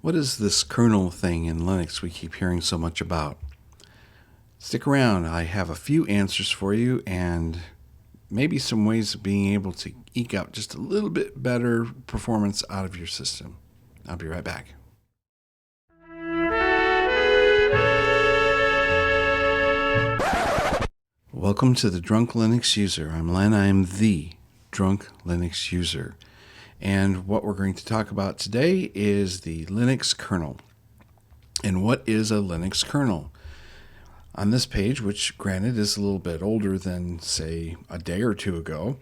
What is this kernel thing in Linux we keep hearing so much about? Stick around, I have a few answers for you and maybe some ways of being able to eke out just a little bit better performance out of your system. I'll be right back. Welcome to the Drunk Linux User. I'm Len. I'm the Drunk Linux User. And what we're going to talk about today is the Linux kernel. And what is a Linux kernel? On this page, which granted is a little bit older than, say, a day or two ago,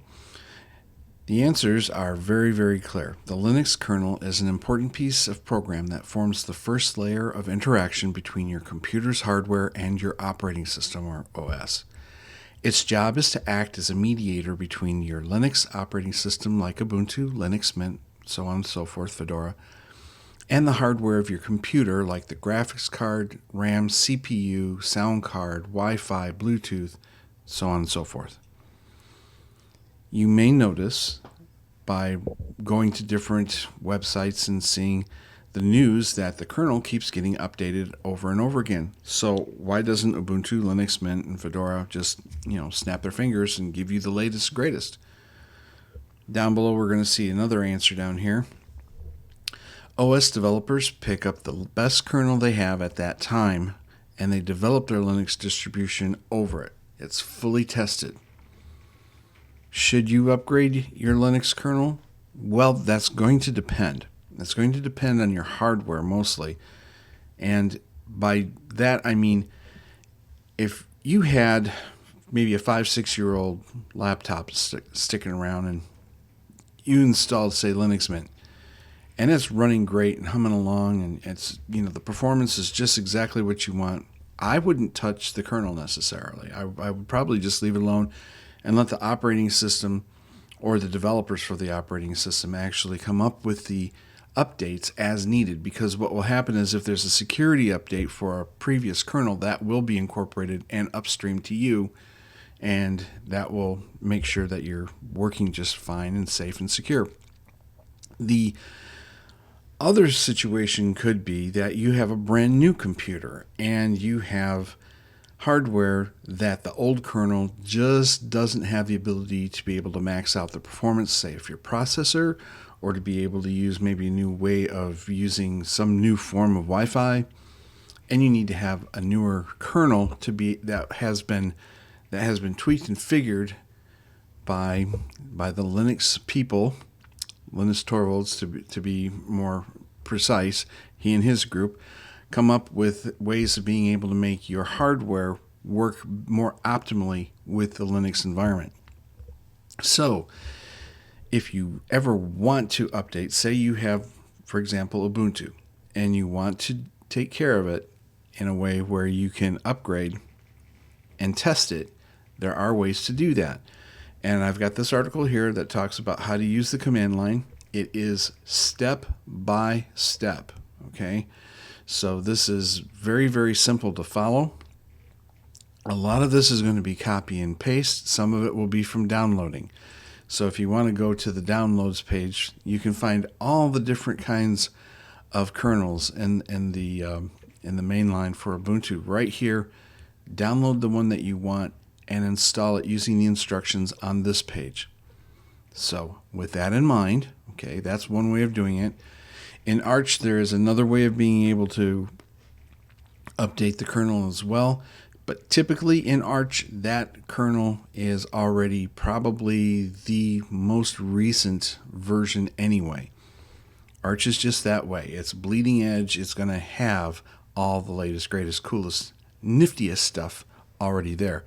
the answers are very, very clear. The Linux kernel is an important piece of program that forms the first layer of interaction between your computer's hardware and your operating system, or OS. Its job is to act as a mediator between your Linux operating system like Ubuntu, Linux Mint, so on and so forth, Fedora, and the hardware of your computer like the graphics card, RAM, CPU, sound card, Wi-Fi, Bluetooth, so on and so forth. You may notice by going to different websites and seeing the news that the kernel keeps getting updated over and over again. So why doesn't Ubuntu, Linux Mint, and Fedora just, snap their fingers and give you the latest, greatest? Down below, we're going to see another answer down here. OS developers pick up the best kernel they have at that time, and they develop their Linux distribution over it. It's fully tested. Should you upgrade your Linux kernel? Well, that's going to depend. It's going to depend on your hardware mostly. And by that, I mean, if you had maybe a 5-6-year-old laptop sticking around and you installed, say, Linux Mint, and it's running great and humming along and it's, the performance is just exactly what you want, I wouldn't touch the kernel necessarily. I would probably just leave it alone and let the operating system or the developers for the operating system actually come up with the updates as needed, because what will happen is if there's a security update for a previous kernel, that will be incorporated and upstream to you, and that will make sure that you're working just fine and safe and secure. The other situation could be that you have a brand new computer and you have hardware that the old kernel just doesn't have the ability to be able to max out the performance, say, of your processor, or to be able to use maybe a new way of using some new form of Wi-Fi, and you need to have a newer kernel to be that has been tweaked and figured by the Linux people, Linus Torvalds to be more precise. He and his group come up with ways of being able to make your hardware work more optimally with the Linux environment. So if you ever want to update, say you have, for example, Ubuntu, and you want to take care of it in a way where you can upgrade and test it, there are ways to do that. And I've got this article here that talks about how to use the command line. It is step by step, okay? So this is very, very simple to follow. A lot of this is going to be copy and paste. Some of it will be from downloading. So if you want to go to the downloads page, you can find all the different kinds of kernels in the main line for Ubuntu. Right here, download the one that you want and install it using the instructions on this page. So with that in mind, okay, that's one way of doing it. In Arch, there is another way of being able to update the kernel as well. But typically in Arch, that kernel is already probably the most recent version anyway. Arch is just that way. It's bleeding edge. It's going to have all the latest, greatest, coolest, niftiest stuff already there.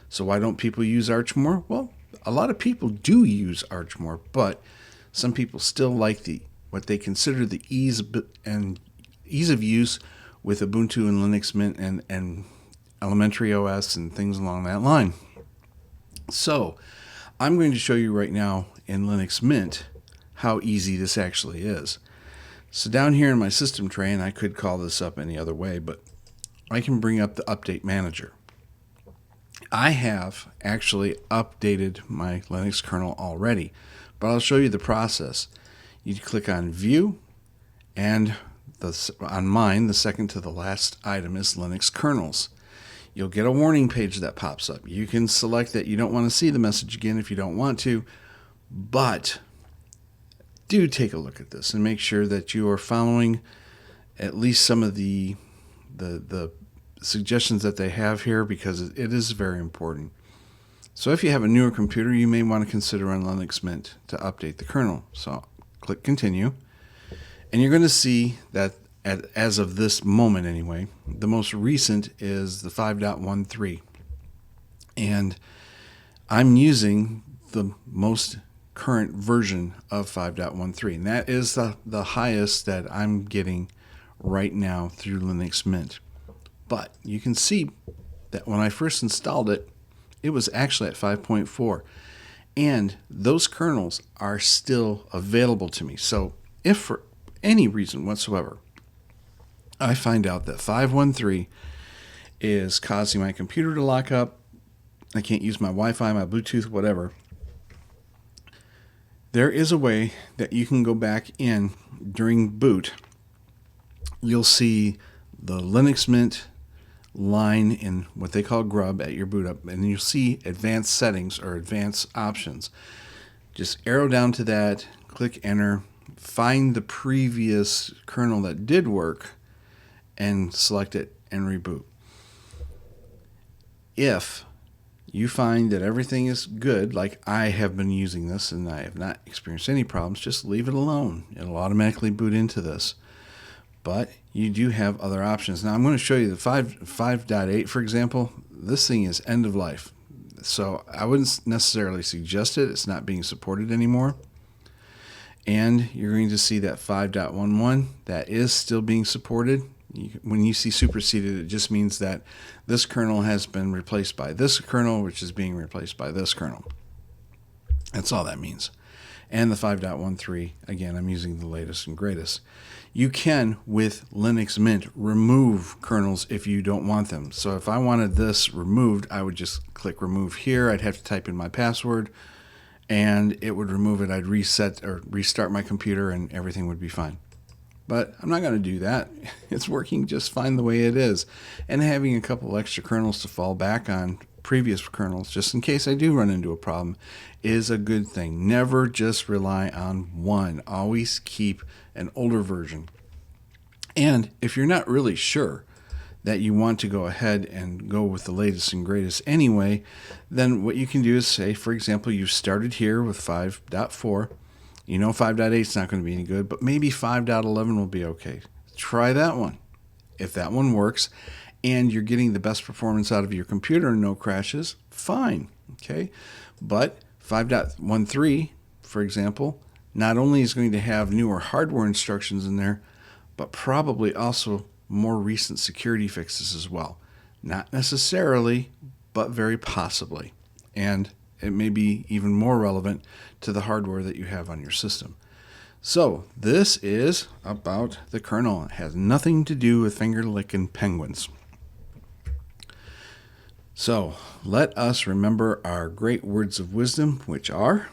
So why don't people use Arch more? Well, a lot of people do use Arch more, but some people still like what they consider the ease of use with Ubuntu and Linux Mint and elementary OS and things along that line. So I'm going to show you right now in Linux Mint how easy this actually is. So down here in my system tray, and I could call this up any other way, but I can bring up the update manager. I have actually updated my Linux kernel already, but I'll show you the process. You click on View, and on mine, the second to the last item is Linux Kernels. You'll get a warning page that pops up. You can select that you don't want to see the message again if you don't want to, but do take a look at this and make sure that you are following at least some of the suggestions that they have here, because it is very important. So if you have a newer computer, you may want to consider on Linux Mint to update the kernel. So click Continue, and you're going to see that as of this moment anyway, the most recent is the 5.13. And I'm using the most current version of 5.13. And that is the highest that I'm getting right now through Linux Mint. But you can see that when I first installed it, it was actually at 5.4. And those kernels are still available to me. So if for any reason whatsoever I find out that 5.13 is causing my computer to lock up, I can't use my Wi-Fi, my Bluetooth, whatever, there is a way that you can go back in during boot. You'll see the Linux Mint line in what they call grub at your boot up, and you'll see advanced settings or advanced options. Just arrow down to that, click enter, find the previous kernel that did work, and select it and reboot. If you find that everything is good, like I have been using this and I have not experienced any problems, just leave it alone. It'll automatically boot into this. But you do have other options. Now I'm going to show you the 5.8, for example. This thing is end of life. So I wouldn't necessarily suggest it. It's not being supported anymore. And you're going to see that 5.11, that is still being supported. When you see superseded, it just means that this kernel has been replaced by this kernel, which is being replaced by this kernel. That's all that means. And the 5.13, again, I'm using the latest and greatest. You can, with Linux Mint, remove kernels if you don't want them. So if I wanted this removed, I would just click remove here. I'd have to type in my password, and it would remove it. I'd reset or restart my computer, and everything would be fine. But I'm not going to do that. It's working just fine the way it is. And having a couple extra kernels to fall back on, previous kernels, just in case I do run into a problem, is a good thing. Never just rely on one. Always keep an older version. And if you're not really sure that you want to go ahead and go with the latest and greatest anyway, then what you can do is say, for example, you started here with 5.4. You know 5.8 is not going to be any good, but maybe 5.11 will be okay. Try that one. If that one works and you're getting the best performance out of your computer and no crashes, fine. Okay, but 5.13, for example, not only is going to have newer hardware instructions in there, but probably also more recent security fixes as well. Not necessarily, but very possibly. And it may be even more relevant to the hardware that you have on your system. So this is about the kernel. It has nothing to do with finger-licking penguins. So let us remember our great words of wisdom, which are: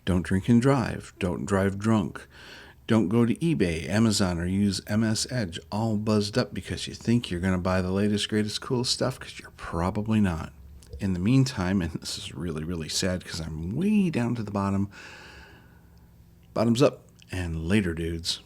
don't drink and drive, don't drive drunk, don't go to eBay, Amazon, or use MS Edge all buzzed up because you think you're going to buy the latest, greatest, coolest stuff, because you're probably not. In the meantime, and this is really, really sad because I'm way down to the bottom, bottoms up, and later, dudes.